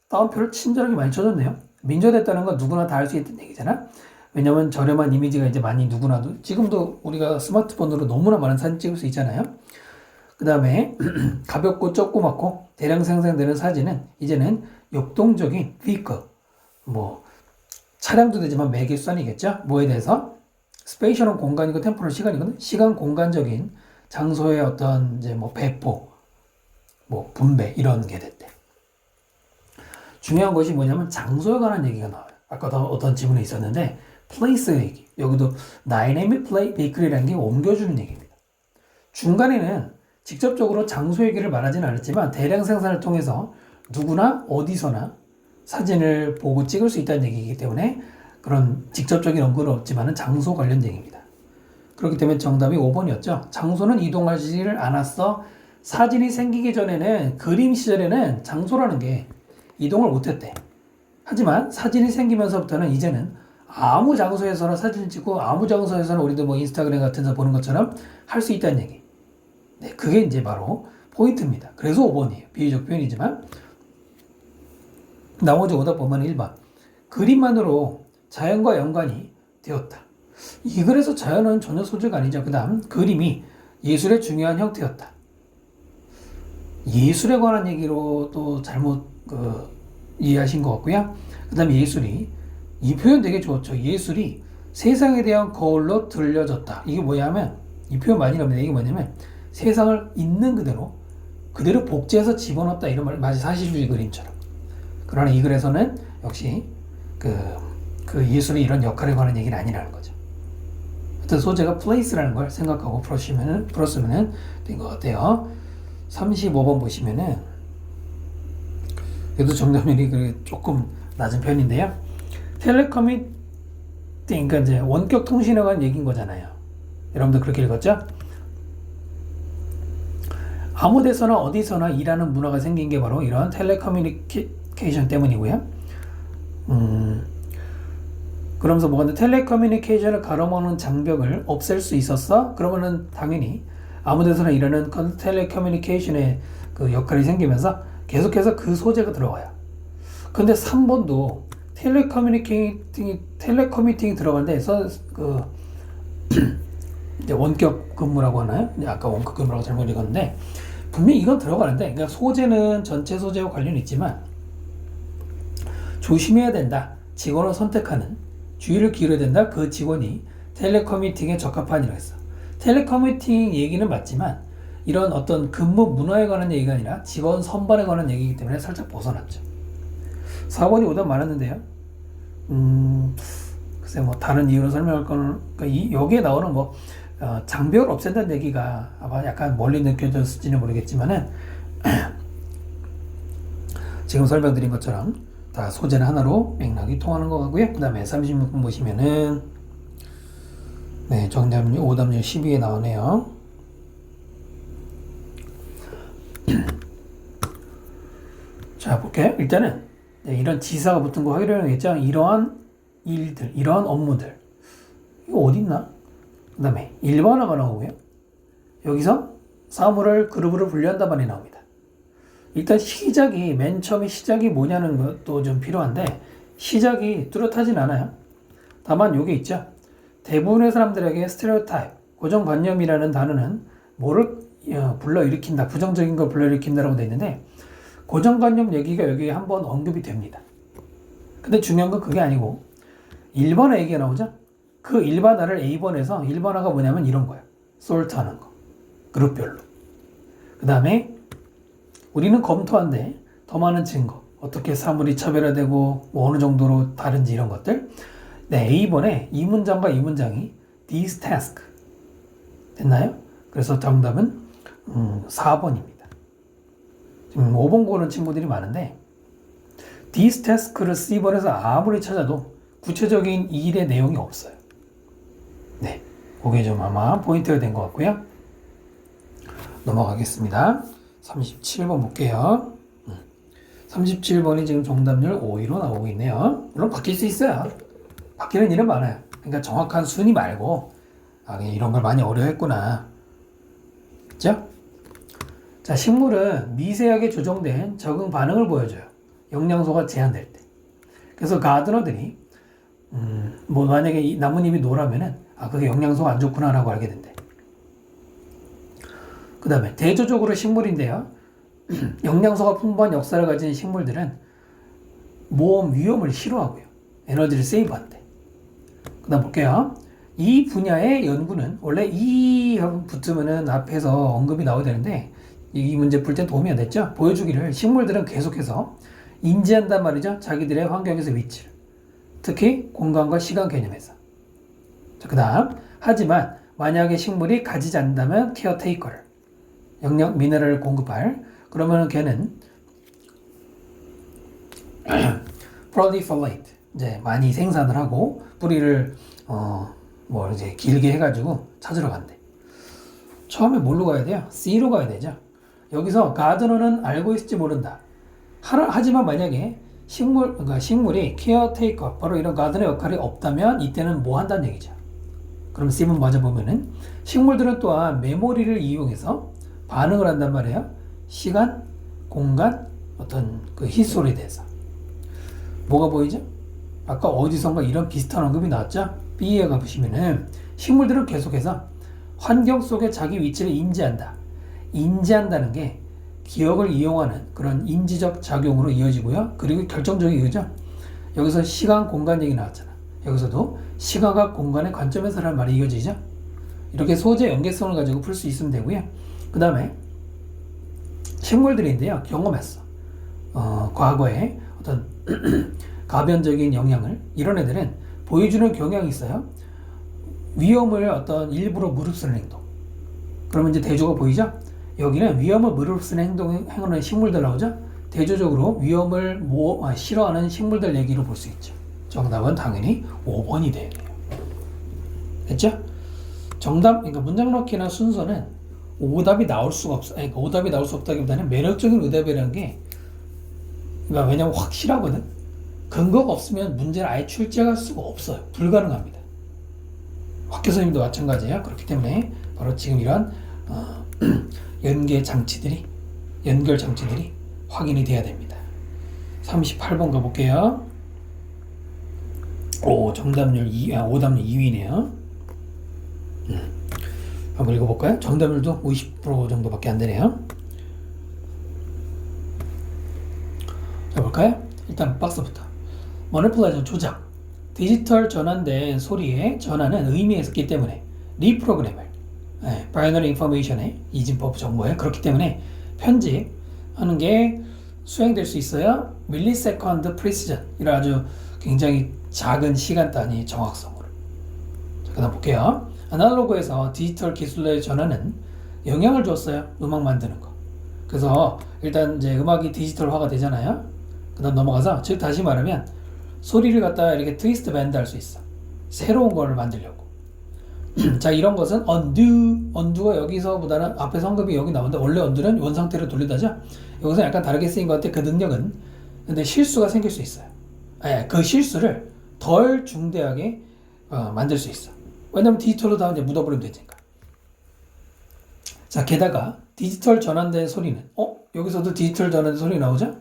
따옴표를 친절하게 많이 쳐줬네요. 민주화됐다는 건 누구나 다 할 수 있다는 얘기잖아. 왜냐면 저렴한 이미지가 이제 많이 누구나도, 지금도 우리가 스마트폰으로 너무나 많은 사진 찍을 수 있잖아요. 그 다음에 가볍고 조그맣고 대량 생산되는 사진은 이제는 역동적인 vehicle, 차량도 되지만 매개수단이겠죠. 뭐에 대해서? 스페이셜은 공간이고 템포럴 시간이거든. 시간 공간적인 장소의 어떤 배포, 분배, 이런 게 됐대. 중요한 것이 뭐냐면 장소에 관한 얘기가 나와요. 아까도 어떤 지문에 있었는데 place 얘기. 여기도 dynamic vehicle이라는 게 옮겨주는 얘기입니다. 중간에는 직접적으로 장소 얘기를 말하지는 않았지만 대량 생산을 통해서 누구나 어디서나 사진을 보고 찍을 수 있다는 얘기이기 때문에 그런 직접적인 언급은 없지만 장소 관련 얘기입니다. 그렇기 때문에 정답이 5번이었죠. 장소는 이동하지를 않았어. 사진이 생기기 전에는, 그림 시절에는 장소라는 게 이동을 못했대. 하지만 사진이 생기면서부터는 이제는 아무 장소에서나 사진을 찍고 아무 장소에서나 우리도 뭐 인스타그램 같은 데서 보는 것처럼 할 수 있다는 얘기. 네, 그게 이제 바로 포인트입니다. 그래서 5번이에요. 비유적 표현이지만 나머지 오답 보면 1번. 그림만으로 자연과 연관이 되었다. 이 글에서 자연은 전혀 소재가 아니죠. 그 다음 그림이 예술의 중요한 형태였다. 예술에 관한 얘기로 또 잘못 이해하신 것 같고요. 그 다음에 예술이 이 표현 되게 좋죠. 예술이 세상에 대한 거울로 들려졌다. 이게 뭐냐면 이 표현 많이 나옵니다. 이게 뭐냐면 세상을 있는 그대로 복제해서 집어넣었다 이런 말 마치 사실주의 그림처럼. 그러나 이 글에서는 역시 그 예술의 이런 역할에 관한 얘기는 아니라는 거죠. 어떤 소재가 place라는 걸 생각하고 풀었으면 된 것 같아요. 35번 보시면은 얘도 정답률이 조금 낮은 편인데요. 텔레커뮤니케이션, 그러니까 이제 원격 통신에 관한 얘기인 거잖아요. 여러분들 그렇게 읽었죠? 아무 데서나 어디서나 일하는 문화가 생긴 게 바로 이런 텔레커뮤니케이션 때문이고요. 그러면서 뭐가 텔레커뮤니케이션을 가로막는 장벽을 없앨 수 있었어? 그러면은 당연히 아무 데서나 일하는 텔레커뮤니케이션의 그 역할이 생기면서 계속해서 그 소재가 들어가요. 근데 3번도 텔레커뮤니팅이 들어가는데 이제 원격 근무라고 하나요? 아까 원격 근무라고 잘못 읽었는데 분명히 이건 들어가는데 그러니까 소재는 전체 소재와 관련이 있지만 조심해야 된다. 직원을 선택하는 주의를 기울여야 된다. 그 직원이 텔레커뮤니팅에 적합한이라고 했어. 텔레커뮤니팅 얘기는 맞지만 이런 어떤 근무 문화에 관한 얘기가 아니라 직원 선발에 관한 얘기이기 때문에 살짝 벗어났죠. 4번이 오답 많았는데요. 글쎄 뭐 다른 이유로 설명할 거는 그러니까 여기에 나오는 뭐 장벽을 없앤다는 얘기가 아마 약간 멀리 느껴졌을지는 모르겠지만은 지금 설명드린 것처럼 다 소재는 하나로 맥락이 통하는 것 같고요. 그 다음에 36분 보시면은 네, 정답률 오답률 12에 나오네요. 자, 볼게요. 일단은 이런 지사가 붙은 거 확인해야겠죠. 이러한 일들, 이러한 업무들. 이거 어디 있나? 그 다음에 일반화가 나오고요. 여기서 사물을 그룹으로 분류한다 말이 나옵니다. 일단 맨 처음에 시작이 뭐냐는 것도 좀 필요한데 시작이 뚜렷하진 않아요. 다만 요게 있죠. 대부분의 사람들에게 스테레오타입, 고정관념이라는 단어는 뭐를 불러일으킨다, 부정적인 걸 불러일으킨다라고 되어 있는데 고정관념 얘기가 여기에 한번 언급이 됩니다. 근데 중요한 건 그게 아니고 일반화 얘기가 나오죠. 그 일반화를 A번에서 일반화가 뭐냐면 이런 거예요. 솔트하는 거, 그룹별로. 그 다음에 우리는 검토한데 더 많은 증거, 어떻게 사물이 차별화되고 뭐 어느 정도로 다른지 이런 것들. 네, A번에 이 문장과 이 문장이 these task 됐나요? 그래서 정답은 4번입니다. 지금 5번 고른 친구들이 많은데 these task를 C번에서 아무리 찾아도 구체적인 일의 내용이 없어요. 네, 그게 좀 아마 포인트가 된 것 같고요. 넘어가겠습니다. 37번 볼게요. 37번이 지금 정답률 5위로 나오고 있네요. 물론 바뀔 수 있어요. 바뀌는 일은 많아요. 그러니까 정확한 순위 말고 그냥 이런 걸 많이 어려워했구나. 그죠? 자, 식물은 미세하게 조정된 적응 반응을 보여줘요. 영양소가 제한될 때. 그래서 가드너들이 뭐 만약에 이 나뭇잎이 노라면은 그게 영양소가 안 좋구나라고 알게 된대. 그 다음에 대조적으로 식물인데요. 영양소가 풍부한 역사를 가진 식물들은 모험 위험을 싫어하고요. 에너지를 세이브한대. 그 다음 볼게요. 이 분야의 연구는 원래 이 하고 붙으면은 앞에서 언급이 나와야 되는데 이 문제 풀 땐 도움이 안 됐죠. 보여주기를 식물들은 계속해서 인지한단 말이죠. 자기들의 환경에서 위치를. 특히 공간과 시간 개념에서. 자, 그 다음 하지만 만약에 식물이 가지지 않는다면 케어테이커를 영양 미네랄을 공급할 그러면 걔는 proliferate 이제 많이 생산을 하고 뿌리를 뭐 이제 길게 해가지고 찾으러 간대. 처음에 뭘로 가야 돼요? C로 가야 되죠. 여기서 가드너는 알고 있을지 모른다. 하지만 만약에 그러니까 식물이 케어테이커, 바로 이런 가든의 역할이 없다면 이때는 뭐 한다는 얘기죠. 그럼 C번 맞아보면은 식물들은 또한 메모리를 이용해서 반응을 한단 말이에요. 시간, 공간, 어떤 그 hit소리에 대해서. 뭐가 보이죠? 아까 어디선가 이런 비슷한 언급이 나왔죠? B에 가보시면은 식물들은 계속해서 환경 속에 자기 위치를 인지한다. 인지한다는 게 기억을 이용하는 그런 인지적 작용으로 이어지고요. 그리고 결정적인 이유죠. 여기서 시간, 공간 얘기 나왔잖아. 여기서도 시간과 공간의 관점에서라는 말이 이어지죠. 이렇게 소재 연계성을 가지고 풀 수 있으면 되고요. 그 다음에 식물들인데요. 경험했어. 과거에 어떤 가변적인 영향을 이런 애들은 보여주는 경향이 있어요. 위험을 어떤 일부러 무릅쓰는 행동. 그러면 이제 대조가 보이죠? 여기는 위험을 무릅쓰는 행하는 식물들 나오죠? 대조적으로 위험을 싫어하는 식물들 얘기로 볼 수 있죠. 정답은 당연히 5번이 되네요. 됐죠? 정답, 그러니까 문장 넣기나 순서는 오답이 나올 수가 없어. 그러니까 오답이 나올 수 없다기보다는 매력적인 오답이라는 게, 그러니까 왜냐면 확실하거든. 근거가 없으면 문제를 아예 출제할 수가 없어요. 불가능합니다. 학교 선생님도 마찬가지예요. 그렇기 때문에 바로 지금 이런 연결 장치들이 확인이 돼야 됩니다. 38번 가볼게요. 정답률 오답률 2위네요. 한번 읽어볼까요? 정답률도 50% 정도밖에 안 되네요. 자, 볼까요? 일단 박스부터. manipulation, 조작. 디지털 전환된 소리의 전환은 의미가 있기 때문에 리프로그램을 binary information의 이진법 정보에 그렇기 때문에 편집하는 게 수행될 수 있어요. millisecond precision 이런 아주 굉장히 작은 시간 단위 정확성으로. 자, 그다음 볼게요. 아날로그에서 디지털 기술의 전환은 영향을 줬어요. 음악 만드는 거. 그래서 일단 이제 음악이 디지털화가 되잖아요. 그다음 넘어가서 즉 다시 말하면 소리를 갖다가 이렇게 트위스트 밴드 할 수 있어. 새로운 거를 만들려고. 자, 이런 것은 언두가 여기서보다는 앞에 성급이 여기 나오는데 원래 언두는 원상태로 돌리다죠. 여기서 약간 다르게 쓰인 것 같아. 그 능력은. 근데 실수가 생길 수 있어요. 그 실수를 덜 중대하게 만들 수 있어. 왜냐면 디지털로 다 이제 묻어버리면 되니까. 자, 게다가 디지털 전환된 소리는 여기서도 디지털 전환된 소리 나오죠?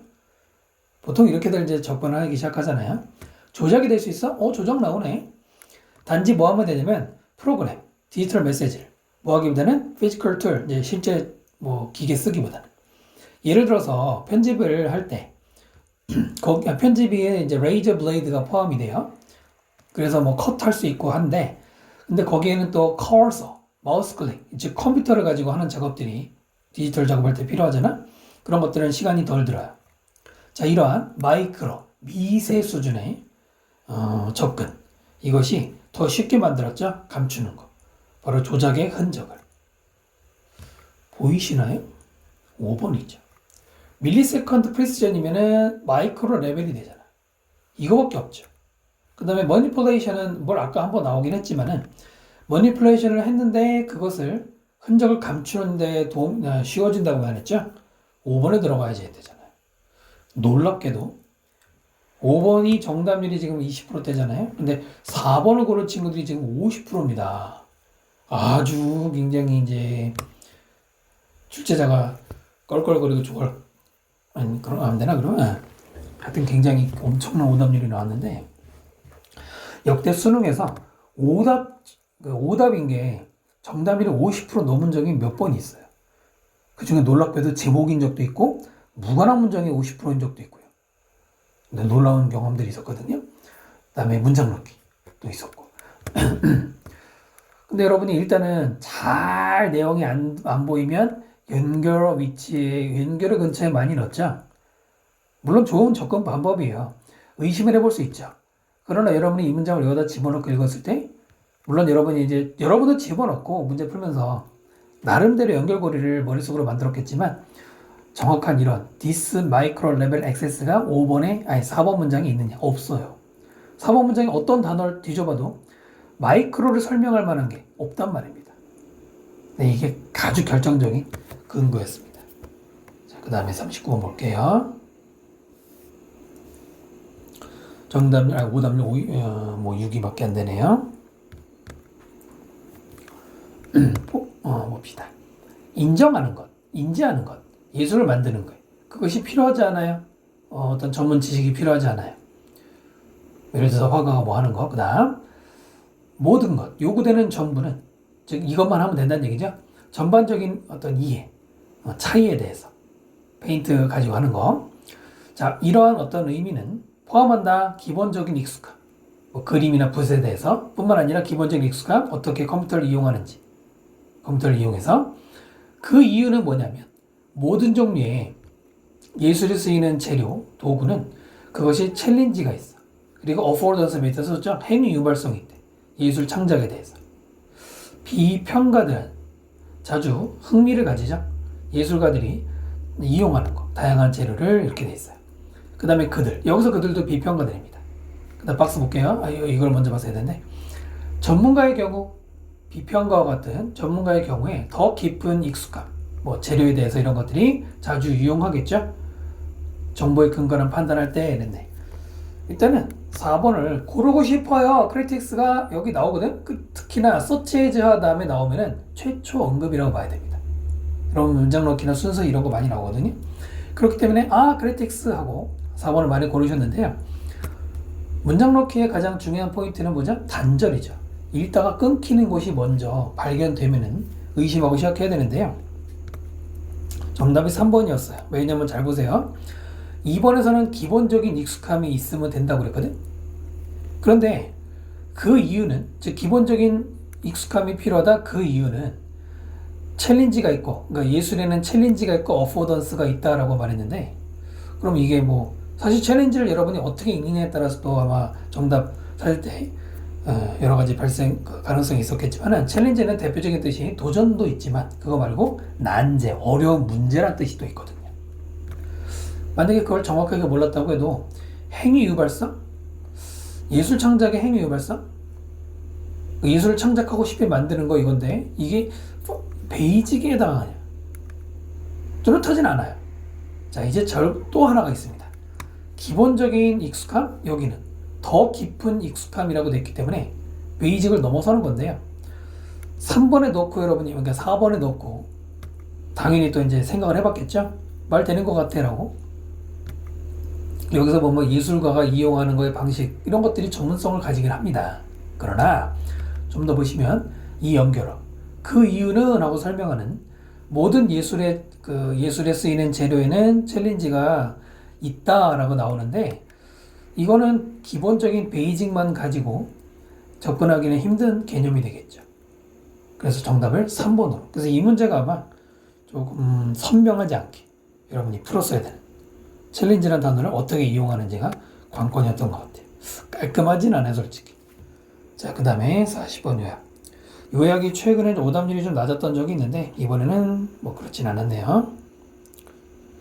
보통 이렇게들 이제 접근을 하기 시작하잖아요. 조작이 될 수 있어? 조작 나오네. 단지 뭐 하면 되냐면 프로그램, 디지털 메시지를 뭐 하기보다는 피지컬 툴, 이제 실제 뭐 기계 쓰기보다는. 예를 들어서 편집을 할 때 편집에 이제 레이저 블레이드가 포함이 돼요. 그래서 뭐 컷할 수 있고 한데 근데 거기에는 또 커서, 마우스 클릭, 즉 컴퓨터를 가지고 하는 작업들이 디지털 작업할 때 필요하잖아. 그런 것들은 시간이 덜 들어요. 자, 이러한 마이크로, 미세 수준의 접근. 이것이 더 쉽게 만들었죠? 감추는 거. 바로 조작의 흔적을. 보이시나요? 5번이죠. 밀리세컨드 프리시전이면은 마이크로 레벨이 되잖아. 이거밖에 없죠. 그 다음에 머니플레이션은 뭘 아까 한번 나오긴 했지만은 머니플레이션을 했는데 그것을 흔적을 감추는데 쉬워진다고 안 했죠? 5번에 들어가야지 되잖아요. 놀랍게도 5번이 정답률이 지금 20%대잖아요. 근데 4번을 고른 친구들이 지금 50%입니다. 아주 굉장히 이제 출제자가 껄껄거리고 그럼 안 되나 그러면? 하여튼 굉장히 엄청난 오답률이 나왔는데 역대 수능에서 오답인 게 정답률이 50% 넘은 적이 몇 번 있어요. 그 중에 놀랍게도 제목인 적도 있고 무관한 문장이 50%인 적도 있고요. 근데 놀라운 경험들이 있었거든요. 그 다음에 문장 넣기도 있었고. 근데 여러분이 일단은 잘 내용이 안 보이면 연결의 근처에 많이 넣죠. 물론 좋은 접근 방법이에요. 의심을 해볼 수 있죠. 그러나 여러분이 이 문장을 여기다 집어넣고 읽었을 때 물론 여러분도 집어넣고 문제 풀면서 나름대로 연결고리를 머릿속으로 만들었겠지만 정확한 이런 this micro level access가 4번 문장에 있느냐? 없어요. 4번 문장에 어떤 단어를 뒤져봐도 마이크로를 설명할 만한 게 없단 말입니다. 네, 이게 아주 결정적인 근거였습니다. 자, 그 다음에 39번 볼게요. 정답률, 오답률 6위밖에 안 되네요. 봅시다. 인정하는 것, 인지하는 것, 예술을 만드는 것. 그것이 필요하지 않아요? 어떤 전문 지식이 필요하지 않아요? 예를 들어서 화가가 뭐 하는 거. 그 다음, 모든 것, 요구되는 전부는, 즉, 이것만 하면 된다는 얘기죠. 전반적인 어떤 이해, 차이에 대해서. 페인트 가지고 하는 거. 자, 이러한 어떤 의미는 포함한다. 기본적인 익숙함. 뭐 그림이나 붓에 대해서 뿐만 아니라 기본적인 익숙함, 어떻게 컴퓨터를 이용하는지. 컴퓨터를 이용해서. 그 이유는 뭐냐면, 모든 종류의 예술에 쓰이는 재료, 도구는 그것이 챌린지가 있어. 그리고 어포던스 밑에 썼죠. 행위 유발성이 있대. 예술 창작에 대해서. 비평가들은 자주 흥미를 가지죠. 예술가들이 이용하는 거. 다양한 재료를 이렇게 돼 있어요. 그 다음에 그들. 여기서 그들도 비평가들입니다. 그 다음 박스 볼게요. 이걸 먼저 봤어야 되는데. 전문가의 경우, 비평가와 같은 전문가의 경우에 더 깊은 익숙함, 뭐 재료에 대해서 이런 것들이 자주 유용하겠죠. 정보에 근거한 판단할 때 됐네. 일단은 4번을 고르고 싶어요. 크리틱스가 여기 나오거든. 특히나 서치 에즈하 다음에 나오면은 최초 언급이라고 봐야 됩니다. 그럼 문장 넣기나 순서 이런 거 많이 나오거든요. 그렇기 때문에 크리틱스 하고 4번을 많이 고르셨는데요. 문장 넣기의 가장 중요한 포인트는 뭐죠? 단절이죠. 읽다가 끊기는 곳이 먼저 발견되면은 의심하고 시작해야 되는데요. 정답이 3번이었어요. 왜냐면 잘 보세요. 2번에서는 기본적인 익숙함이 있으면 된다고 그랬거든. 그런데 그 이유는, 즉 기본적인 익숙함이 필요하다. 그 이유는 챌린지가 있고, 그러니까 예술에는 챌린지가 있고 어포던스가 있다라고 말했는데, 그럼 이게 뭐 사실 챌린지를 여러분이 어떻게 읽느냐에 따라서 또 아마 정답 찾을 때 여러 가지 발생 가능성이 있었겠지만, 챌린지는 대표적인 뜻이 도전도 있지만 그거 말고 난제, 어려운 문제란 뜻이 또 있거든요. 만약에 그걸 정확하게 몰랐다고 해도 행위 유발성? 예술 창작의 행위 유발성? 예술을 창작하고 싶게 만드는 거 이건데 이게 베이직에 해당하냐? 뚜렷하진 않아요. 자, 이제 또 하나가 있습니다. 기본적인 익숙함? 여기는 더 깊은 익숙함이라고 됐기 때문에 베이직을 넘어서는 건데요. 3번에 넣고 여러분이, 그러니까 4번에 넣고 당연히 또 이제 생각을 해봤겠죠? 말 되는 것 같아 라고. 여기서 보면 예술가가 이용하는 거의 방식, 이런 것들이 전문성을 가지긴 합니다. 그러나 좀 더 보시면 이 연결어, 그 이유는 하고 설명하는 모든 예술에 쓰이는 재료에는 챌린지가 있다라고 나오는데, 이거는 기본적인 베이직만 가지고 접근하기는 힘든 개념이 되겠죠. 그래서 정답을 3번으로. 그래서 이 문제가 아마 조금 선명하지 않게 여러분이 풀었어야 되는, 챌린지라는 단어를 어떻게 이용하는지가 관건이었던 것 같아요. 깔끔하진 않아요, 솔직히. 자, 그 다음에 40번 요약. 요약이 최근에 오답률이 좀 낮았던 적이 있는데 이번에는 뭐 그렇진 않았네요.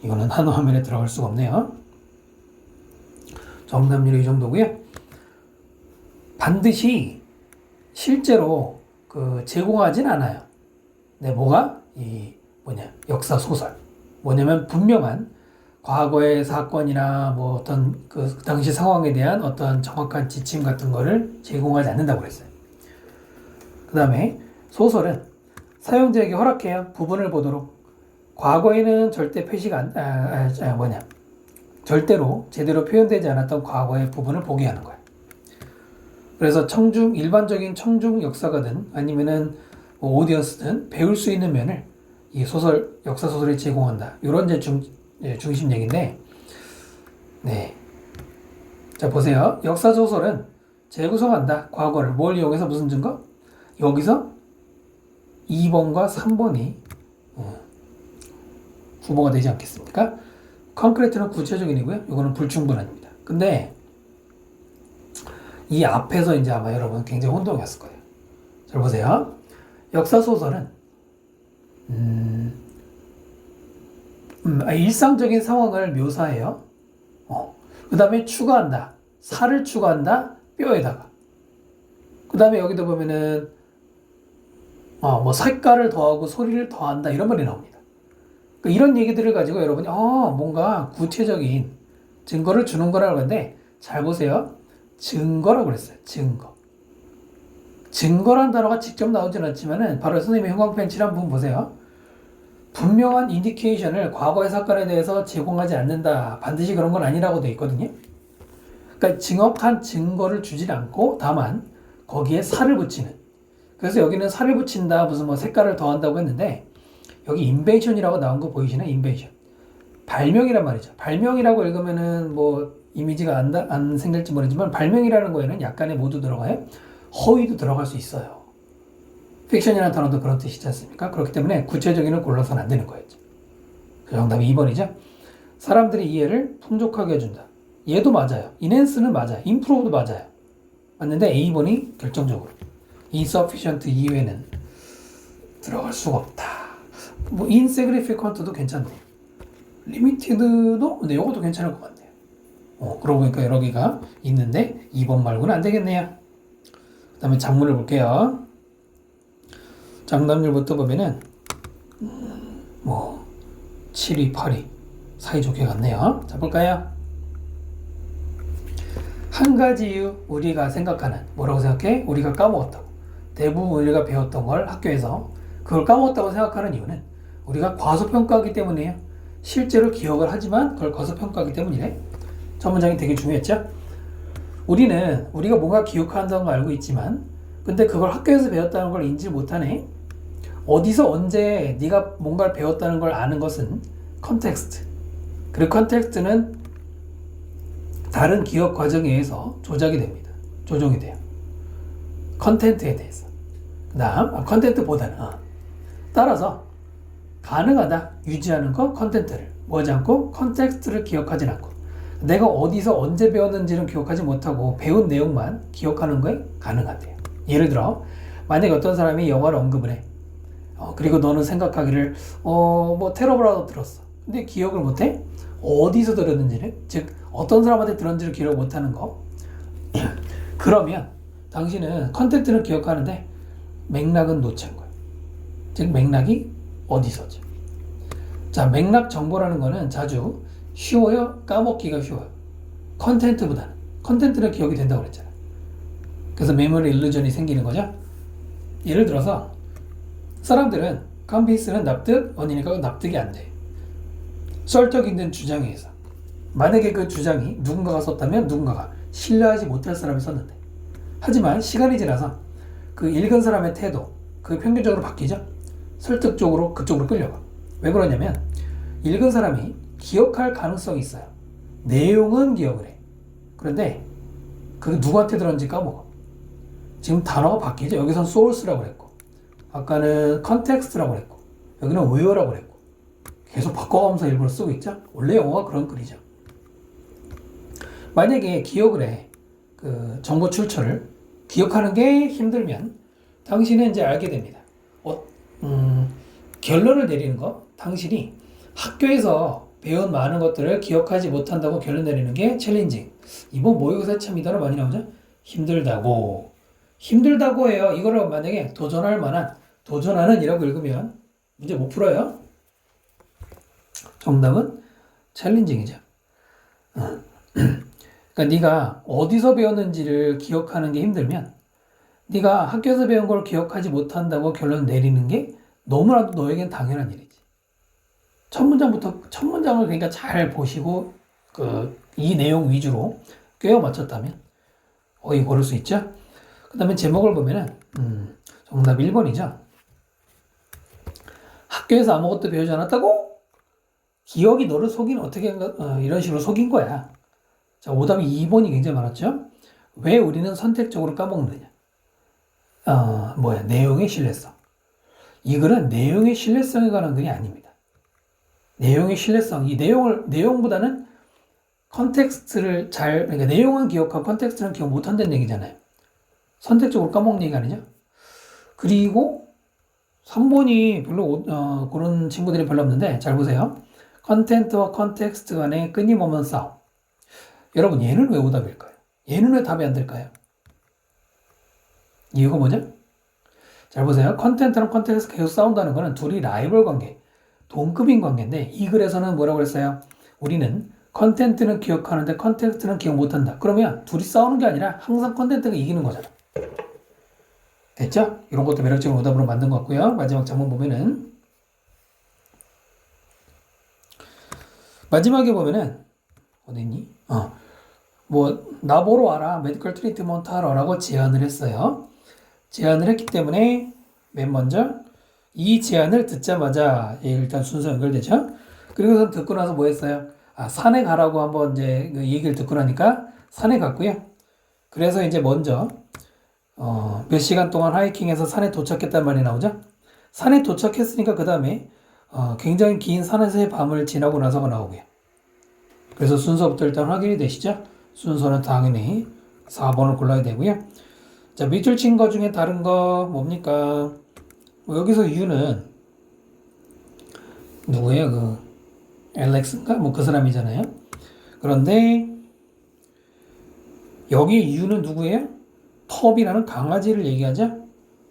이거는 한 화면에 들어갈 수가 없네요. 정답률이 이 정도고요. 반드시 실제로 제공하진 않아요. 네, 뭐가? 역사 소설. 뭐냐면 분명한 과거의 사건이나 뭐 어떤 그 당시 상황에 대한 어떤 정확한 지침 같은 거를 제공하지 않는다고 그랬어요. 그 다음에 소설은 사용자에게 허락해요. 부분을 보도록. 과거에는 절대 표시가 절대로 제대로 표현되지 않았던 과거의 부분을 보게 하는 거예요. 그래서 일반적인 청중 역사가든 아니면은 오디언스든 배울 수 있는 면을 이 역사 소설이 제공한다. 이런 중심 얘기인데, 네. 자, 보세요. 역사 소설은 재구성한다. 과거를 뭘 이용해서 무슨 증거? 여기서 2번과 3번이 후보가 되지 않겠습니까? 콘크리트는 구체적인이고요. 이거는 불충분합니다. 근데 이 앞에서 이제 아마 여러분 굉장히 혼동이었을 거예요. 잘 보세요. 역사 소설은 일상적인 상황을 묘사해요. 그 다음에 추가한다. 살을 추가한다. 뼈에다가. 그 다음에 여기도 보면은 뭐 색깔을 더하고 소리를 더한다. 이런 말이 나옵니다. 그러니까 이런 얘기들을 가지고 여러분이 뭔가 구체적인 증거를 주는 거라고 하는데, 잘 보세요. 증거라고 그랬어요. 증거. 증거란 단어가 직접 나오진 않지만은 바로 선생님의 형광펜 칠한 부분 보세요. 분명한 인디케이션을 과거의 사건에 대해서 제공하지 않는다. 반드시 그런 건 아니라고 되어 있거든요. 그러니까 정확한 증거를 주질 않고 다만 거기에 살을 붙이는. 그래서 여기는 살을 붙인다. 무슨 뭐 색깔을 더한다고 했는데 여기 인벤션이라고 나온 거 보이시나요? 인벤션. 발명이란 말이죠. 발명이라고 읽으면은 뭐 이미지가 안 생길지 모르지만 발명이라는 거에는 약간의 모두 들어가요. 허위도 들어갈 수 있어요. 픽션이라는 단어도 그런 뜻이지 않습니까? 그렇기 때문에 구체적인을 골라서는 안 되는 거였죠. 그 정답이 2번이죠. 사람들의 이해를 풍족하게 해준다. 얘도 맞아요. enhance는 맞아요. improve도 맞아요. 맞는데 A번이 결정적으로 insufficient 이외에는 들어갈 수가 없다. 뭐 insignificant도 괜찮네요. limited도 근데 이것도 괜찮을 것 같네요. 그러고 보니까 여러 개가 있는데 2번 말고는 안 되겠네요. 그 다음에 작문을 볼게요. 정답률부터 보면은 7위, 8위 사이좋게 갔네요. 자, 볼까요? 한 가지 이유 우리가 생각하는 뭐라고 생각해? 우리가 까먹었다고. 대부분 우리가 배웠던 걸 학교에서 그걸 까먹었다고 생각하는 이유는 우리가 과소평가하기 때문이에요. 실제로 기억을 하지만 그걸 과소평가하기 때문이래. 첫 문장이 되게 중요했죠? 우리는 우리가 뭔가 기억한다는 걸 알고 있지만 근데 그걸 학교에서 배웠다는 걸 인지 못하네. 어디서 언제 네가 뭔가를 배웠다는 걸 아는 것은 컨텍스트. 그리고 컨텍스트는 다른 기억 과정에 의해서 조작이 됩니다. 조정이 돼요. 컨텐트에 대해서. 그 다음 컨텐트보다는 따라서 가능하다. 유지하는 거 컨텐트를. 뭐지 않고 컨텍스트를 기억하진 않고 내가 어디서 언제 배웠는지는 기억하지 못하고 배운 내용만 기억하는 거에 가능하대요. 예를 들어 만약에 어떤 사람이 영화를 언급을 해. 그리고 너는 생각하기를 뭐 테러브라도 들었어. 근데 기억을 못해? 어디서 들었는지를 즉 어떤 사람한테 들었는지를 기억 못하는 거. 그러면 당신은 컨텐츠는 기억하는데 맥락은 놓친 거예요. 즉 맥락이 어디서죠. 자, 맥락 정보라는 거는 자주 쉬워요? 까먹기가 쉬워요. 컨텐츠보다는. 컨텐츠는 기억이 된다고 그랬잖아요. 그래서 메모리 일루전이 생기는 거죠. 예를 들어서 사람들은 컨빈스는 납득, 언니니까 납득이 안 돼. 설득 있는 주장에 의해서. 만약에 그 주장이 누군가가 썼다면 누군가가 신뢰하지 못할 사람이 썼는데 하지만 시간이 지나서 그 읽은 사람의 태도 그 평균적으로 바뀌죠. 설득적으로 그쪽으로 끌려가. 왜 그러냐면 읽은 사람이 기억할 가능성이 있어요. 내용은 기억을 해. 그런데 그게 누구한테 들었는지 까먹어. 지금 단어가 바뀌죠. 여기선 source라고 그랬고 아까는 context라고 그랬고 여기는 where라고 그랬고 계속 바꿔가면서 일부러 쓰고 있죠. 원래 영어가 그런 글이죠. 만약에 기억을 해. 그 정보 출처를 기억하는 게 힘들면 당신은 이제 알게 됩니다. 결론을 내리는 거 당신이 학교에서 배운 많은 것들을 기억하지 못한다고 결론 내리는 게 챌린징. 이번 모의고사에 참 이 단어 많이 나오죠? 힘들다고. 힘들다고 해요. 이거를 만약에 도전할 만한 도전하는 이라고 읽으면 문제 못 풀어요. 정답은 챌린징이죠. 그러니까 네가 어디서 배웠는지를 기억하는 게 힘들면 네가 학교에서 배운 걸 기억하지 못한다고 결론 내리는 게 너무나도 너에겐 당연한 일이지. 첫 문장을 그러니까 잘 보시고 이 내용 위주로 꿰어 맞췄다면 거의 고를 수 있죠. 그 다음에 제목을 보면은 정답 1번이죠. 학교에서 아무것도 배우지 않았다고? 기억이 너를 속이는 어떻게 이런 식으로 속인 거야. 자, 오답이 2번이 굉장히 많았죠. 왜 우리는 선택적으로 까먹느냐? 내용의 신뢰성. 이 글은 내용의 신뢰성에 관한 글이 아닙니다. 내용의 신뢰성, 이 내용보다는 컨텍스트를 그러니까 내용은 기억하고 컨텍스트는 기억 못한다는 얘기잖아요. 선택적으로 까먹는 얘기가 아니죠. 그리고 3번이 별로 그런 친구들이 별로 없는데 잘 보세요. 컨텐트와 컨텍스트 간의 끊임없는 싸움. 여러분 얘는 왜 오답일까요? 얘는 왜 답이 안 될까요? 이유가 뭐죠? 잘 보세요. 컨텐트랑 컨텍스트 계속 싸운다는 거는 둘이 라이벌 관계, 동급인 관계인데 이 글에서는 뭐라고 그랬어요? 우리는 컨텐츠는 기억하는데 컨텍스트는 기억 못한다. 그러면 둘이 싸우는 게 아니라 항상 컨텐츠가 이기는 거잖아. 됐죠? 이런 것도 매력적인 오답으로 만든 것 같고요. 마지막 장문 보면은 마지막에 보면은 어디 있니? 뭐 나보러 와라. 메디컬 트리트먼트 하러라고 제안을 했어요. 제안을 했기 때문에 맨 먼저 이 제안을 듣자마자 일단 순서 연결되죠. 그리고서 듣고 나서 뭐 했어요? 산에 가라고 한번 이제 그 얘기를 듣고 나니까 산에 갔고요. 그래서 이제 먼저 몇 시간 동안 하이킹해서 산에 도착했단 말이 나오죠. 산에 도착했으니까 그 다음에 굉장히 긴 산에서의 밤을 지나고 나서가 나오고요. 그래서 순서부터 일단 확인이 되시죠? 순서는 당연히 4번을 골라야 되고요. 자, 밑줄 친 거 중에 다른 거 뭡니까? 뭐 여기서 U는 누구예요? 그 엘렉스인가? 뭐 그 사람이잖아요. 그런데 여기 U는 누구예요? 텁이라는 강아지를 얘기하죠?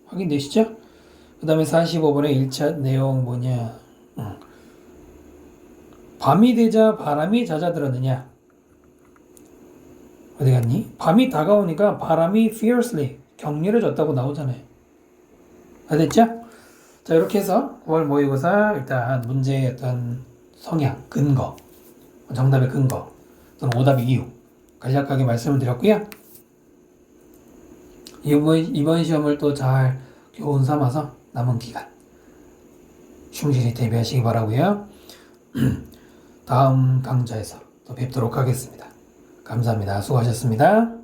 확인되시죠? 그 다음에 45번의 1차 내용 뭐냐? 밤이 되자 바람이 잦아들었느냐? 어디 갔니? 밤이 다가오니까 바람이 fiercely 격렬해졌다고 나오잖아요. 알겠죠? 자, 이렇게 해서 9월 모의고사 일단 문제의 어떤 성향, 근거, 정답의 근거, 또는 오답의 이유 간략하게 말씀을 드렸고요. 이번 시험을 또 잘 교훈 삼아서 남은 기간 충실히 대비하시기 바라고요. 다음 강좌에서 또 뵙도록 하겠습니다. 감사합니다. 수고하셨습니다.